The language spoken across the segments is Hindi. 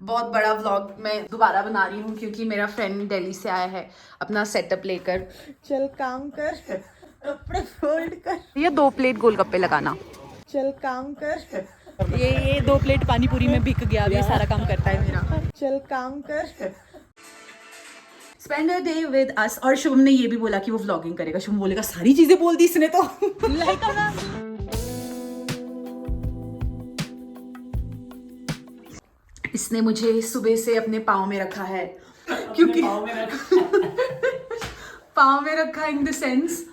बहुत बड़ा व्लॉग मैं दोबारा बना रही हूँ क्योंकि मेरा फ्रेंड दिल्ली से आया है अपना सेटअप लेकर। चल काम कर, कपड़े फोल्ड कर, ये 2 प्लेट गोलगप्पे लगाना। चल काम कर, ये 2 प्लेट पानी पूरी में बिक गया, ये सारा काम करता है मेरा। चल काम कर, spend a day with us. और शुभम ने ये भी बोला कि वो व्लॉगिंग करेगा। शुभम बोलेगा सारी चीजें बोल दी इसने तो। इसने मुझे सुबह से अपने पाँव में रखा है क्योंकि पाँव में रखा इन द सेंस,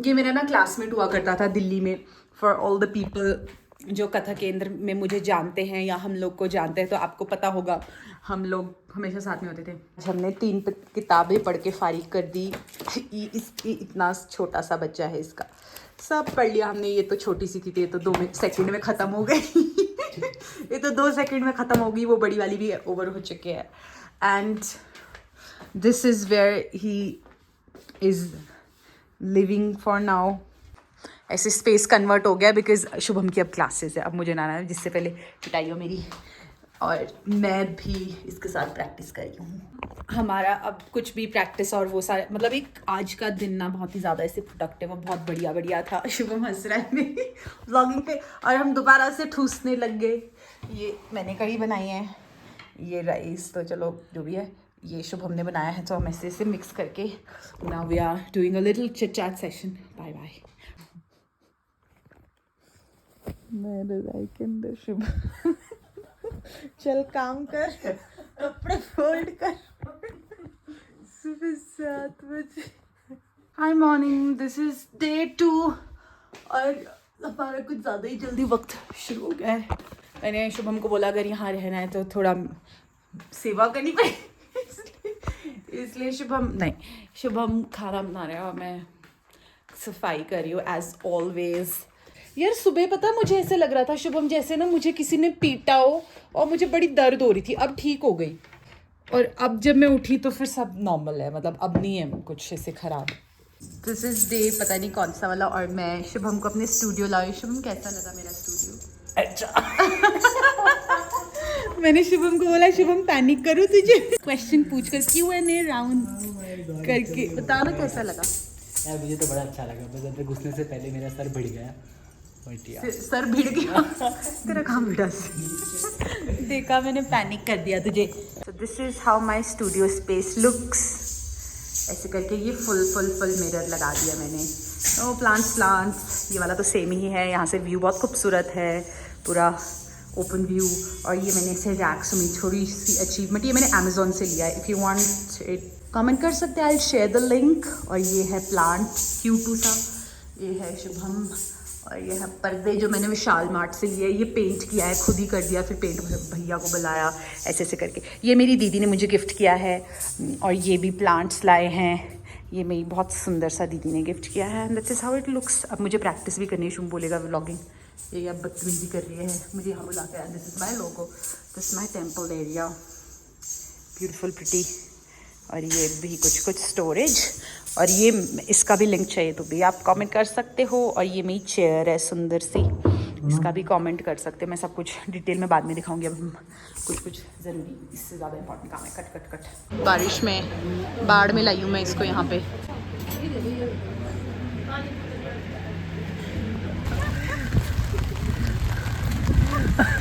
ये मेरा ना क्लासमेट हुआ करता था दिल्ली में। फॉर ऑल द पीपल जो कथक केंद्र में मुझे जानते हैं या हम लोग को जानते हैं तो आपको पता होगा, हम लोग हमेशा साथ में होते थे। हमने 3 किताबें पढ़ के फारिग कर दी। इसकी इतना छोटा सा बच्चा है, इसका सब पढ़ लिया हमने। ये तो छोटी सी थी, ये तो 2 सेकंड में ख़त्म हो गई। ये तो 2 सेकंड में ख़त्म हो गई, वो बड़ी वाली भी ओवर हो चुके हैं। And this is where he is living for now. ऐसे स्पेस कन्वर्ट हो गया बिकॉज शुभम की अब क्लासेस है, अब मुझे ना है, जिससे पहले पिटाई हो मेरी। और मैं भी इसके साथ प्रैक्टिस कर रही हूँ। हमारा अब कुछ भी प्रैक्टिस और वो सारे, मतलब एक आज का दिन ना बहुत ही ज़्यादा ऐसे प्रोडक्टिव और बहुत बढ़िया था। शुभम हंस रहा है मेरी व्लॉगिंग पे, और हम दोबारा से ठूसने लग गए। ये मैंने कढ़ी बनाई है, ये राइस तो चलो जो भी है, ये शुभम ने बनाया है, तो हम ऐसे मिक्स करके now we are doing a little chit chat session. Bye bye. Shubham चल काम कर, कपड़े फोल्ड कर, सुबह 7 बजे। Hi morning, this is day 2 और हमारा कुछ ज़्यादा ही जल्दी वक्त शुरू हो गया है। मैंने शुभम को बोला अगर यहाँ रहना है तो थोड़ा सेवा करनी पड़ेगी, इसलिए शुभम खाना बना रहा है और मैं सफाई कर रही हूँ एज ऑलवेज। यार सुबह पता मुझे ऐसे लग रहा था शुभम जैसे ना मुझे किसी ने पीटा हो और मुझे बड़ी दर्द हो रही थी, अब ठीक हो गई। और अब जब मैं उठी तो फिर सब नॉर्मल है, मतलब अब नहीं है कुछ ऐसे खराब। दिस इज डे पता नहीं कौन सा वाला, और मैं शुभम को अपने स्टूडियो लाई। शुभम कैसा लगा मेरा स्टूडियो? अच्छा। मैंने शुभम को बोला शुभम पैनिक करूँ तुझे, क्वेश्चन पूछ कर Q&A राउंड करके बता ना कैसा लगा। यार मुझे तो बड़ा अच्छा लगा, बस अंदर घुसने से पहले मेरा सर भिड़ गया। सर भिड़ गया? तेरा काम भिड़ा देखा मैंने, पैनिक कर दिया तुझे। So this is how my studio space looks. ऐसे करके ये फुल मिरर लगा दिया मैंने। तो प्लांट्स ये वाला तो सेम ही है। यहाँ से व्यू बहुत खूबसूरत है, पूरा ओपन व्यू। और ये मैंने इसे रैक्स में थोड़ी सी अचीवमेंट, ये मैंने अमेजोन से लिया है। If you want it comment कर सकते हैं, आई शेयर द लिंक। और ये है प्लांट क्यूट सा, ये है शुभम। और ये है पर्दे जो मैंने विशाल मार्ट से लिए, ये पेंट किया है, खुद ही कर दिया, फिर पेंट भैया को बुलाया, ऐसे करके। ये मेरी दीदी ने मुझे गिफ्ट किया है। और ये भी प्लांट्स लाए हैं, ये मेरी बहुत सुंदर सा दीदी ने गिफ्ट किया है। That's is how it looks. अब मुझे प्रैक्टिस भी करनी है, शुभ बोलेगा व्लॉगिंग। ये अब बदतमीजी कर रही है, मुझे यहाँ बुला के। This is my logo, this is my temple area, beautiful pretty. और ये भी कुछ स्टोरेज। और ये इसका भी लिंक चाहिए तो भी आप कमेंट कर सकते हो। और ये मेरी चेयर है सुंदर सी, इसका भी कमेंट कर सकते हो। मैं सब कुछ डिटेल में बाद में दिखाऊंगी, अब हम कुछ ज़रूरी इससे ज़्यादा इंपॉर्टेंट काम है। कट। बारिश में बाढ़ में लाई हूँ मैं इसको यहाँ पे।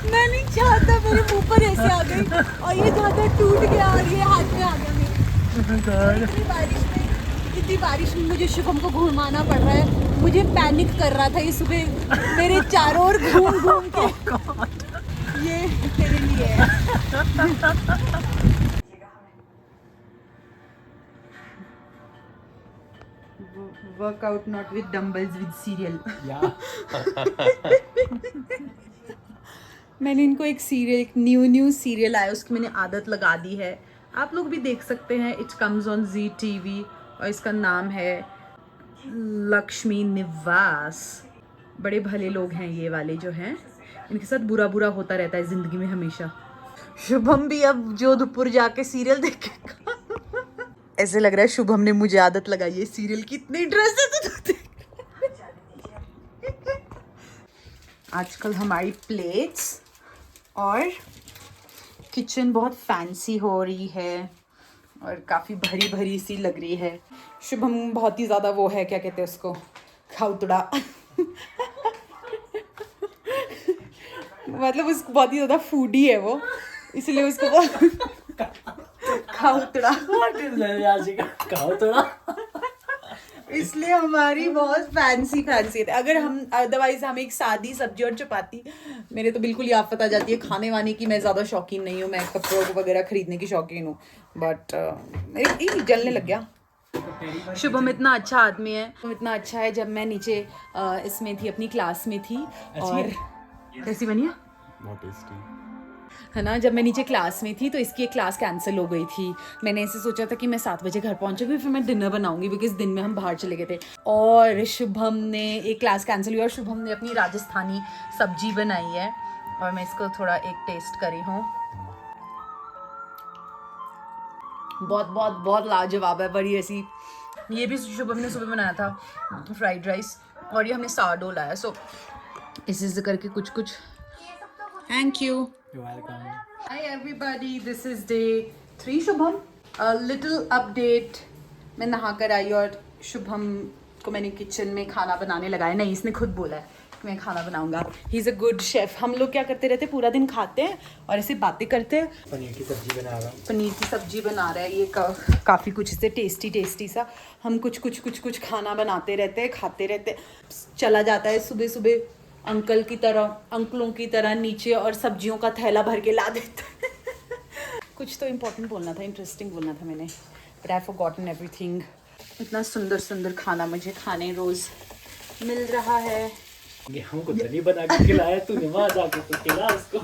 मैं नहीं चाहता मेरे मुंह पर ऐसे आ गई, और ये ज़्यादा टूट गया और ये हाथ में आ गया मेरे। इतनी बारिश में मुझे शुभम को घुमाना पड़ रहा है। मुझे पैनिक कर रहा था ये सुबह मेरे चारों ओर घूम के। ये तेरे लिए है। Workout not with dumbbells, with serial. मैंने इनको एक सीरियल, एक न्यू सीरियल आया, उसकी मैंने आदत लगा दी है। आप लोग भी देख सकते हैं, इट कम्स ऑन ZTV और इसका नाम है लक्ष्मी निवास। बड़े भले लोग हैं ये वाले जो हैं, इनके साथ बुरा होता रहता है ज़िंदगी में हमेशा। शुभम भी अब जोधपुर जाके सीरियल देखेगा। ऐसे लग रहा है शुभम ने मुझे आदत लगाई है सीरियल की, इतनी इंटरेस्ट है। आजकल हमारी प्लेट्स और किचन बहुत फैंसी हो रही है और काफ़ी भरी भरी सी लग रही है। शुभम बहुत ही ज़्यादा वो है, क्या कहते हैं उसको, खाउतड़ा मतलब उसको बहुत ही ज़्यादा फूडी है वो, इसलिए उसको खाउतड़ा इसलिए हमारी बहुत फैंसी फैंसी है। अगर हम अदरवाइज हम एक सादी सब्जी और चपाती, मेरे तो बिल्कुल ही आफत आ जाती है खाने वाने की। मैं ज़्यादा शौकीन नहीं हूँ, मैं कपड़ों वगैरह खरीदने की शौकीन हूँ, बट जलने लग गया। शुभम इतना अच्छा आदमी है, इतना अच्छा है। जब मैं नीचे इसमें थी, अपनी क्लास में थी, और कैसी बनी है, बहुत टेस्टी है ना। जब मैं नीचे क्लास में थी तो इसकी एक क्लास कैंसिल हो गई थी। मैंने ऐसे सोचा था कि मैं 7 बजे घर पहुंचूंगी, फिर मैं डिनर बनाऊंगी, बिकॉज दिन में हम बाहर चले गए थे। और शुभम ने एक क्लास कैंसिल हुई और शुभम ने अपनी राजस्थानी सब्जी बनाई है और मैं इसको थोड़ा एक टेस्ट करी हूँ। बहुत बहुत बहुत लाजवाब है, बड़ी ऐसी। ये भी शुभम ने सुबह बनाया था फ्राइड राइस, और ये हमने सारडो लाया। सो इसे करके कुछ कुछ। Thank you. You're welcome. Hi everybody, this is day 3 Shubham. A little update, मैं नहा कर आई और शुभम को मैंने किचन में खाना बनाने लगाया। नहीं, इसने खुद बोला है कि मैं खाना बनाऊंगा। He is a good chef. हम लोग क्या करते रहते, पूरा दिन खाते हैं और ऐसे बातें करते हैं। पनीर की सब्जी बना रहा हूँ। पनीर की सब्जी बना रहा है ये, काफ़ी कुछ इससे टेस्टी टेस्टी सा। हम कुछ खाना बनाते रहते हैं, खाते रहते हैं। चला जाता है सुबह सुबह अंकलों की तरह नीचे और सब्जियों का थैला भर के ला देता है। कुछ तो इम्पोर्टेंट बोलना था, इंटरेस्टिंग बोलना था मैंने, बट आई फॉरगॉटन एवरीथिंग। इतना सुंदर सुंदर खाना मुझे खाने रोज़ मिल रहा है। ये हमको तो नहीं बना के खिलाया, तूने वहाँ जाके तो खिला उसको।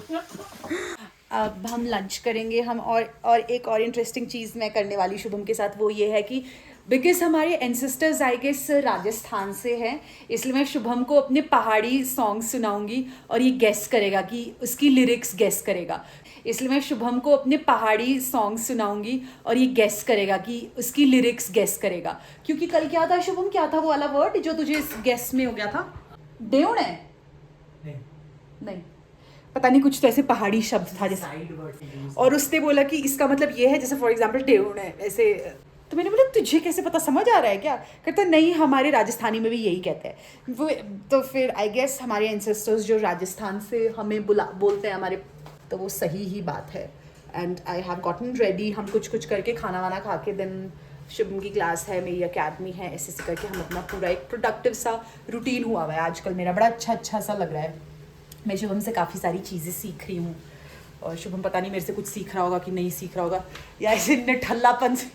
अब हम लंच करेंगे हम, और एक और इंटरेस्टिंग चीज़ मैं करने वाली शुभम के साथ, वो ये है कि बिकॉज हमारे एंसेस्टर्स आई गेस राजस्थान से हैं, इसलिए मैं शुभम को अपने पहाड़ी सॉन्ग सुनाऊंगी और ये गेस करेगा कि उसकी लिरिक्स गेस करेगा। इसलिए मैं शुभम को अपने पहाड़ी सॉन्ग सुनाऊंगी और ये गेस करेगा कि उसकी लिरिक्स गेस करेगा। क्योंकि कल क्या था शुभम, क्या था वो वाला वर्ड जो तुझे इस गेस में हो गया था? डेउण है? नहीं, पता नहीं, कुछ तो ऐसे पहाड़ी शब्द था जैसे, और उसने बोला कि इसका मतलब ये है, जैसे फॉर एग्जांपल डेउण है ऐसे। तो मैंने बोला तुझे कैसे पता, समझ आ रहा है क्या? कहता नहीं, हमारे राजस्थानी में भी यही कहते हैं वो। तो फिर आई गेस हमारे एंसेस्टर्स जो राजस्थान से हमें बोलते हैं हमारे, तो वो सही ही बात है। And I have gotten ready. हम कुछ करके खाना वाना खा के, देन शुभम की क्लास है, मेरी अकेडमी है, ऐसे करके हम अपना पूरा एक प्रोडक्टिव सा रूटीन हुआ हुआ है आजकल मेरा। बड़ा अच्छा सा लग रहा है। मैं शुभम से काफ़ी सारी चीज़ें सीख रही हूँ, और शुभम पता नहीं मेरे से कुछ सीख रहा होगा कि नहीं सीख रहा होगा, या ऐसे निठल्लापन से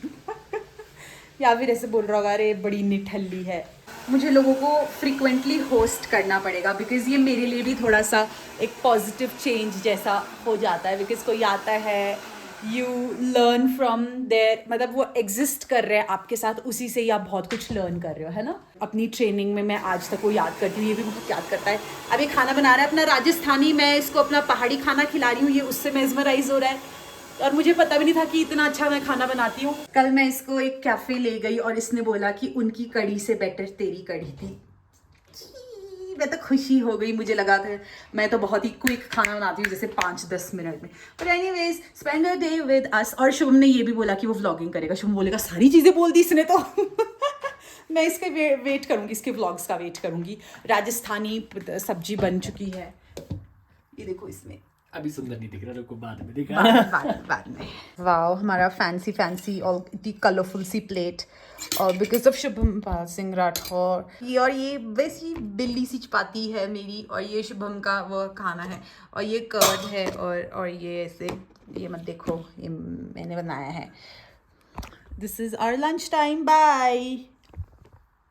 या फिर ऐसे बोल रहा होगा अरे बड़ी निठल्ली है। मुझे लोगों को फ्रिक्वेंटली होस्ट करना पड़ेगा, बिकॉज़ ये मेरे लिए भी थोड़ा सा एक पॉजिटिव चेंज जैसा हो जाता है। बिकॉज़ कोई आता है, यू लर्न फ्रॉम देयर, मतलब वो एग्जिस्ट कर रहे हैं आपके साथ, उसी से ही आप बहुत कुछ लर्न कर रहे हो, है ना। अपनी ट्रेनिंग में मैं आज तक वो याद करती हूँ, ये भी बहुत याद करता है। अब ये खाना बना रहा है अपना राजस्थानी, मैं इसको अपना पहाड़ी खाना खिला रही हूँ, ये उससे मेस्मराइज हो रहा है, और मुझे पता भी नहीं था कि इतना अच्छा मैं खाना बनाती हूँ। कल मैं इसको एक कैफ़े ले गई और इसने बोला कि उनकी कढ़ी से बेटर तेरी कढ़ी थी। मैं तो खुशी हो गई, मुझे लगा था, मैं तो बहुत ही क्विक खाना बनाती हूँ, जैसे 5-10 मिनट में। But anyways, spend a day with us. और शुभम ने ये भी बोला कि वो व्लॉगिंग करेगा। शुभम बोलेगा सारी चीज़ें बोल दी इसने तो। मैं इसके वेट करूँगी, इसके व्लॉग्स का वेट करूँगी। राजस्थानी सब्जी बन चुकी है, ये देखो। इसमें अभी सुंदर नहीं दिख रहा, रुको बाद में दिखा। बाद में। वाओ, हमारा फैंसी और इतनी कलरफुल सी प्लेट, और बिकॉज ऑफ शुभम पाल सिंह राठौर। ये और ये वैसी बिल्ली सी चपाती है मेरी, और ये शुभम का वो खाना है, और ये कर्ड है, और ये ऐसे, ये मत देखो, ये मैंने बनाया है। This is our lunch time. Bye,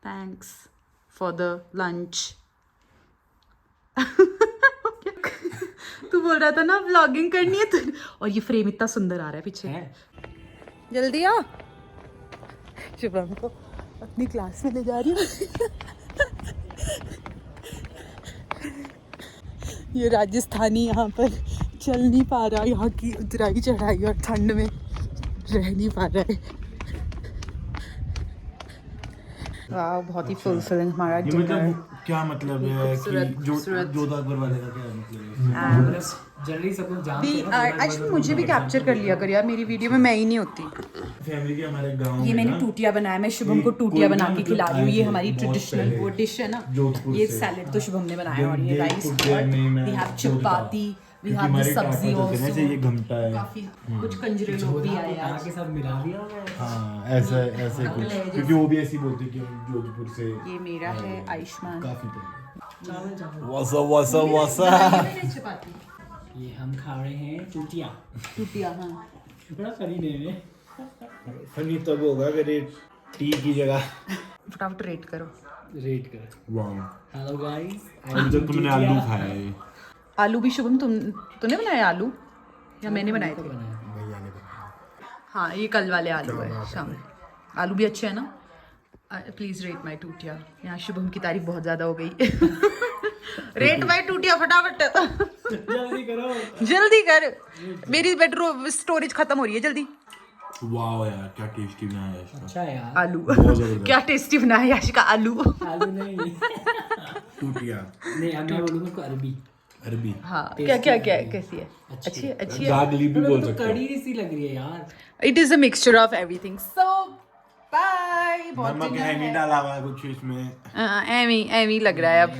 thanks for the lunch. तू बोल रहा था ना व्लॉगिंग करनी है तो, और ये फ्रेम इतना सुंदर आ रहा है पीछे। जल्दी आ। शुभम को अपनी क्लास में ले जा रही हूँ। ये राजस्थानी यहाँ पर चल नहीं पा रहा, यहाँ की उतराई चढ़ाई और ठंड में रह नहीं पा रहा है। वाह, बहुत ही फुलफिलिंग हमारा डिनर। क्या मतलब है कि जोधा अकबर वाले का क्या मतलब है? जनरली सब लोग जानते हैं ना, एक्चुअली मुझे भी कैप्चर कर लिया कर यार, मेरी वीडियो में मैं ही नहीं होती। फैमिली के हमारे गांव ये में मैंने ना टूटिया बनाया, मैं शुभम को टूटिया कोई बना ना के मतलब खिला रही हूँ। ये आए थे हमारी बहुत ट्रेडिशनल पहले, वो डिश है ना, जोधपुर ये से। सैलेड तो शुभम ने बनाया और ये ये राइस टूटिया और में मैं we have Jodhpur chapati, we क्योंकि हैव द हमारे सब्जी टापा जो थे ना, आल्सो। ये घंटा है। काफी कुछ कंजरे लोग भी आए आज। के साथ मिला दिया मैं। हाँ ऐसे ऐसे कुछ, क्योंकि वो भी ऐसी बोलते कि हम जोधपुर से। ये मेरा है आयुष्मान। काफी पहले। चावल चावल। वसा मैंने चपाती ये हम खा रहे हैं टूटिया। टूटिया, हाँ। बड़ा फनी नेम है। फनी तब होगा अगर ये टी की जगह। फटाफट रेट करो। रेट कर। वाह, हेलो गाइस। अभी तक तुमने आलू खाया है? आलू भी शुभम तूने बनाया आलू या मैंने बनाए थे? भैया ने बनाया। हाँ ये कल वाले आलू है शाम। आलू भी अच्छे हैं ना? प्लीज रेट माई टूटिया। यहाँ शुभम की तारीफ बहुत ज्यादा हो गई। रेट माई टूटिया फटाफट। जल्दी करो। जल्दी कर, मेरी बेडरूम स्टोरेज खत्म हो रही है, जल्दी। वाह यार क्या टेस्टी बनाया है इसका। अच्छा यार। आलू बहुत जबरदस्त। क्या टेस्टी बनाया है याशिका आलू। आलू नहीं। टूटिया नहीं अब मैं बोलूँगा उसको अरबी। अरबी। हाँ क्या क्या क्या है, कैसी है? अच्छी है, अच्छी है। गागली भी बोल तो सकते हो। कड़ी सी लग रही है यार। It is a mixture of everything. So bye. नमक है नहीं डाला हुआ है कुछ इसमें। एमी लग रहा है अब।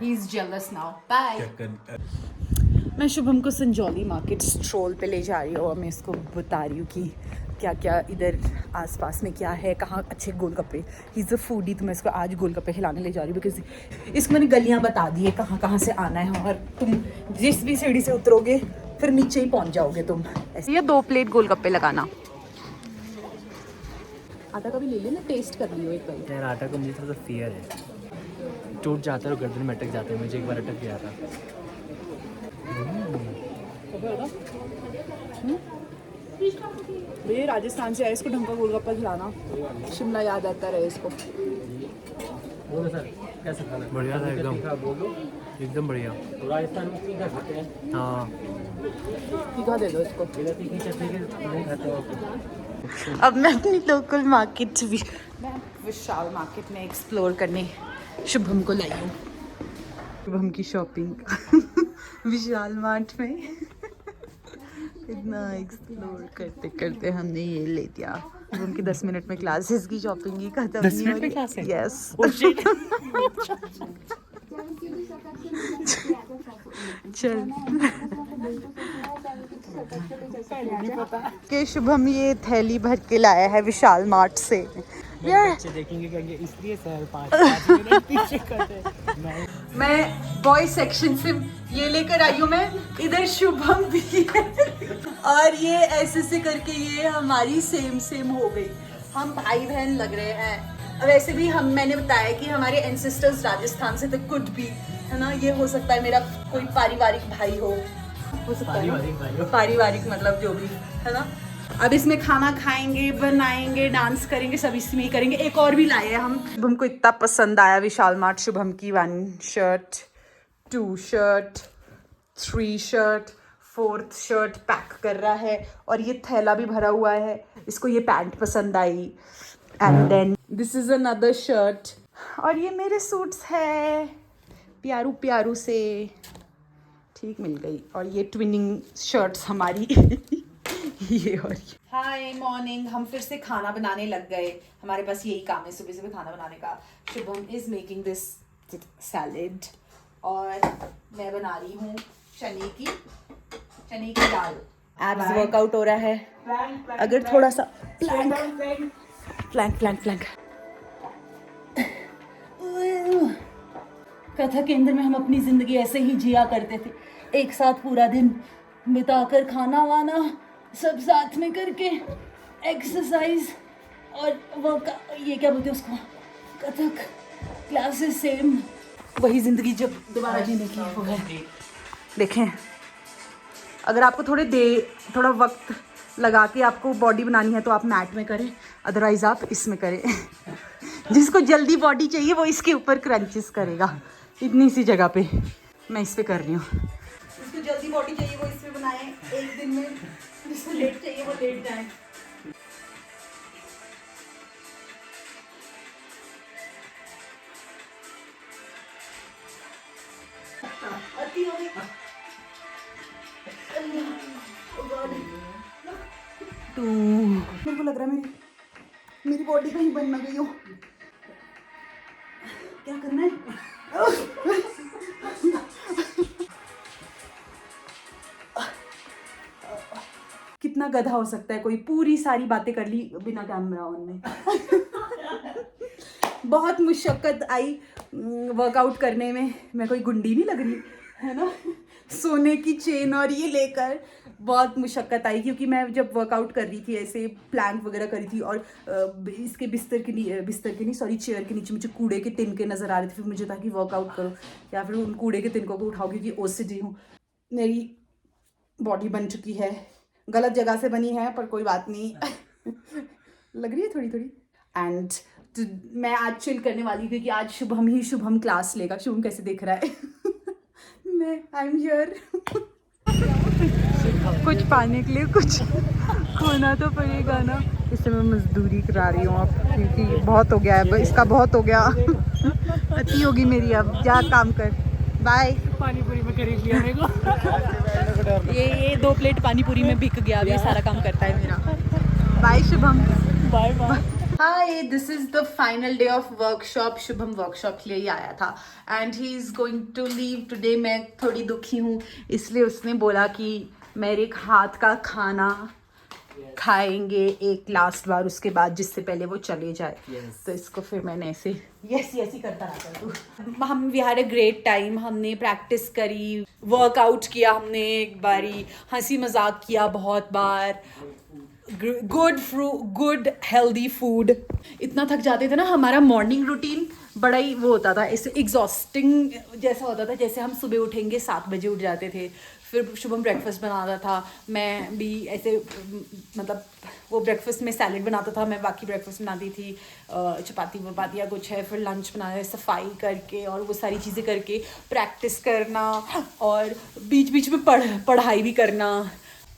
He is jealous now. Bye. मैं शुभम को संजौली मार्केट स्ट्रोल पे ले जा रही हूँ और मैं इसको बता रही हूँ कि क्या क्या इधर आसपास में क्या है, कहाँ अच्छे गोलगप्पे। ही इज़ अ फूडी, तो मैं इसको आज गोलगप्पे खिलाने ले जा रही हूँ बिकॉज इसको मैंने गलियाँ बता दी है कहाँ कहाँ से आना है और तुम जिस भी सीढ़ी से उतरोगे फिर नीचे ही पहुँच जाओगे तुम। ऐसे ये 2 प्लेट गोलगप्पे लगाना। आटा का भी ले लेना, टेस्ट कर लियो एक बार। यार आटा को मुझे थोड़ा सा फियर है, टूट जाता है और गर्दन में अटक जाता है। मुझे एक बार अटक गया था। भैया राजस्थान से आए, इसको ढंग का गोलगप्पा खिलाना, शिमला याद आता रहे इसको। बोलो सर कैसे खाना? बढ़िया था एकदम। बोलो एकदम बढ़िया। तो राजस्थान में तीखा खाते हैं। हाँ तीखा दे दो इसको। बिना तीखी चटनी के नहीं खाते हो। अब मैं अपनी लोकल मार्केट विशाल मार्केट में एक्सप्लोर करने शुभम को लाई हूँ। शुभम की शॉपिंग विशाल मार्ट में। इतना एक्सप्लोर करते करते हमने ये ले दिया। शुभम की 10 मिनट में क्लासेस की शॉपिंग ही खत्म। 10 मिनट में क्लास है? यस। चल के शुभम ये थैली भर के लाया है विशाल मार्ट से। यार बच्चे देखेंगे कहेंगे इसलिए सर 5 मिनट पीछे करते हैं। मैं बॉय सेक्शन से ये लेकर आई हूँ, मैं इधर शुभम भी है और ये ऐसे से करके ये हमारी सेम हो गई। हम भाई बहन लग रहे हैं। वैसे भी मैंने बताया कि हमारे एंसेस्टर्स राजस्थान से, तो कुछ भी है ना, ये हो सकता है मेरा कोई पारिवारिक भाई हो सकता है, पारिवारिक मतलब जो भी है ना। अब इसमें खाना खाएंगे, बनाएंगे, डांस करेंगे, सब इसमें ही करेंगे। एक और भी लाए हैं हम। शुभम को इतना पसंद आया विशाल मार्ट। शुभम की 1 shirt, 2 shirt, 3 shirt, 4th shirt pack कर रहा है और ये थैला भी भरा हुआ है। इसको ये पैंट पसंद आई and then this is another shirt और ये मेरे सूट्स है प्यारू प्यारू से, ठीक मिल गई। और ये ट्विनिंग शर्ट्स हमारी ये और ये। हाय मॉर्निंग, हम फिर से खाना बनाने लग गए। हमारे पास यही काम है सुबह सुबह खाना बनाने का। Shubham is making this salad और मैं बना रही हूँ चने की दाल। एब्स वर्कआउट हो रहा है। अगर थोड़ा सा प्लैंक कथा केंद्र में हम अपनी जिंदगी ऐसे ही जिया करते थे, एक साथ पूरा दिन बिताकर, खाना वाना सब साथ में करके, एक्सरसाइज और वर्क, ये क्या बोलते हैं उसको, कथक क्लासेस, सेम वही जिंदगी जब दोबारा जीने की वो है। देखें, अगर आपको थोड़ा वक्त लगा के आपको बॉडी बनानी है तो आप मैट में करें, अदरवाइज आप इसमें करें। जिसको जल्दी बॉडी चाहिए वो इसके ऊपर क्रंचेस करेगा। इतनी सी जगह पे मैं इस पे कर रही हूँ। जिसको जल्दी बॉडी चाहिए वो इसमें बनाए एक दिन में, जिसको लेट चाहिए वो लेट जाए। अति हो गई। 2। मेरे को लग रहा है मेरी बॉडी कहीं बन ना गई हो। क्या करना है? कितना गधा हो सकता है कोई, पूरी सारी बातें कर ली बिना कैमरा ऑन में। बहुत मुशक्कत आई वर्कआउट करने में। मैं कोई गुंडी नहीं लग रही है ना, सोने की चेन और ये लेकर बहुत मुशक्कत आई, क्योंकि मैं जब वर्कआउट कर रही थी ऐसे प्लैंक वगैरह करी थी और इसके बिस्तर के नहीं सॉरी चेयर के नीचे मुझे कूड़े के तिनके नज़र आ रहे थे। फिर मुझे था कि वर्कआउट करो या फिर उन कूड़े के तिनकों को उठाओ, क्योंकि ओसीडी हूँ। मेरी बॉडी बन चुकी है, गलत जगह से बनी है पर कोई बात नहीं। लग रही है थोड़ी थोड़ी। एंड मैं आज चिल करने वाली थी कि आज शुभम क्लास लेगा। शुभम कैसे देख रहा है? मैं आई एम हियर। कुछ पाने के लिए कुछ होना तो पड़ेगा ना। इससे मैं मजदूरी करा रही हूँ अब, क्योंकि बहुत हो गया है इसका, बहुत हो गया। अति होगी मेरी, अब जा काम कर। बाय। पानी पूरी में खरीद लिया मेरे को। ये 2 प्लेट पानी पूरी में बिक गया। ये सारा काम करता है मेरा। Bye Shubham. Bye bye. Hi, this is the final day of workshop. Shubham workshop के लिए ही आया था and he is going to leave today. मैं थोड़ी दुखी हूँ, इसलिए उसने बोला कि मेरे हाथ का खाना खाएंगे एक लास्ट बार, उसके बाद जिससे पहले वो चले जाए। तो इसको फिर मैंने ऐसे यस ही करता रहता तू। हम we had a great time. हमने प्रैक्टिस करी, वर्कआउट किया हमने, एक बारी हंसी मजाक किया बहुत बार, गुड हेल्दी फूड। इतना थक जाते थे ना, हमारा मॉर्निंग रूटीन बड़ा ही वो होता था, ऐसे एग्जॉस्टिंग जैसा होता था। जैसे हम सुबह उठेंगे 7 बजे उठ जाते थे, फिर शुभम ब्रेकफास्ट बनाता था, मैं भी ऐसे मतलब वो ब्रेकफास्ट में सैलेड बनाता था, मैं बाकी ब्रेकफास्ट बनाती थी, चपाती वपाती या कुछ है, फिर लंच बनाया, सफाई करके और वो सारी चीज़ें करके प्रैक्टिस करना और बीच बीच में पढ़ाई भी करना।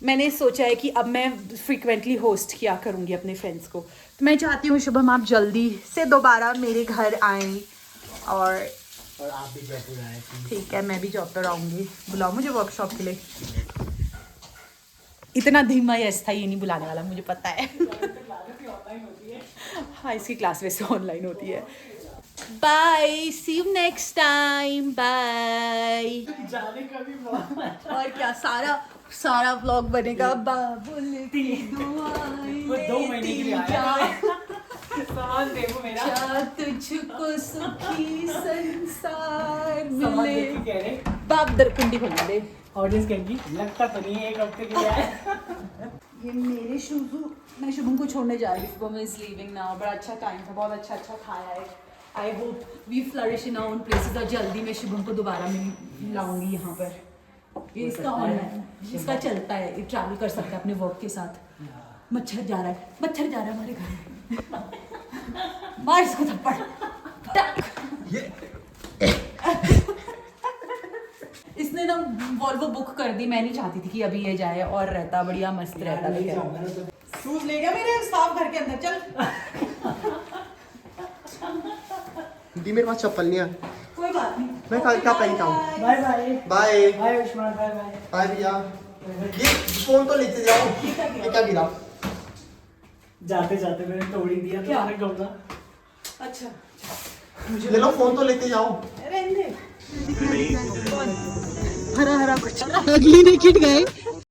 मैंने सोचा है कि अब मैं फ्रीक्वेंटली होस्ट किया करूँगी अपने फ्रेंड्स को। तो मैं चाहती हूँ शुभम आप जल्दी से दोबारा मेरे घर आएँ और आप भी जयपुर आए। ठीक है, मैं भी जॉब पर आऊँगी। बुलाओ मुझे वर्कशॉप के लिए। इतना धीमा यस था, ये नहीं बुलाने वाला, मुझे पता है। हाँ, इसकी क्लास वैसे ऑनलाइन होती है। Bye, see you next time, bye. जाने का भी और क्या सारा व्लॉग बनेगा बाबुल की दुआएं। वो 2 महीने के लिए आया। सामान देखो मेरा। तुझको सुखी संसार सामान मिले। देख के कह रहे बाप दरकुंडी खोल दे। ऑडियंस कहेंगी लगता तो नहीं है 1 हफ्ते के लिए आया। ये मेरे शूज़, मैं शुभम को छोड़ने जा रही हूँ। Shubham is leaving now. बड़ा अच्छा टाइम था, बहुत अच्छा खाया है। I hope we flourish in our own places. और जल्दी मैं शुभम को दोबारा लाऊंगी यहाँ पर। ये इसका ऑनलाइन, इसका चलता है, ये ट्रैवल कर सकता है अपने वर्क के साथ। मच्छर जा रहा है हमारे घर में। मार इसको थप्पड़। इसने ना वॉल्वो बुक कर दी, मैं नहीं चाहती थी कि अभी ये जाए, और रहता बढ़िया मस्त रहता। लेकिन शूज ले गया मेरे साफ घर के अंदर। चल दी मेरे पास चप्पल नहीं है। कोई बात नहीं, मैं कल क्या पहनता हूँ। Bye bye. Bye bye Usman, bye bye. Bye भैया। ये फोन तो लेते जाओ। ये क्या गिरा? जाते जाते मैंने तोड़ ही दिया। क्या? तुम्हारे गमला। अच्छा ले लो फोन तो लेते जाओ। रहने दे। हरा कुछ अगली ने किट गए।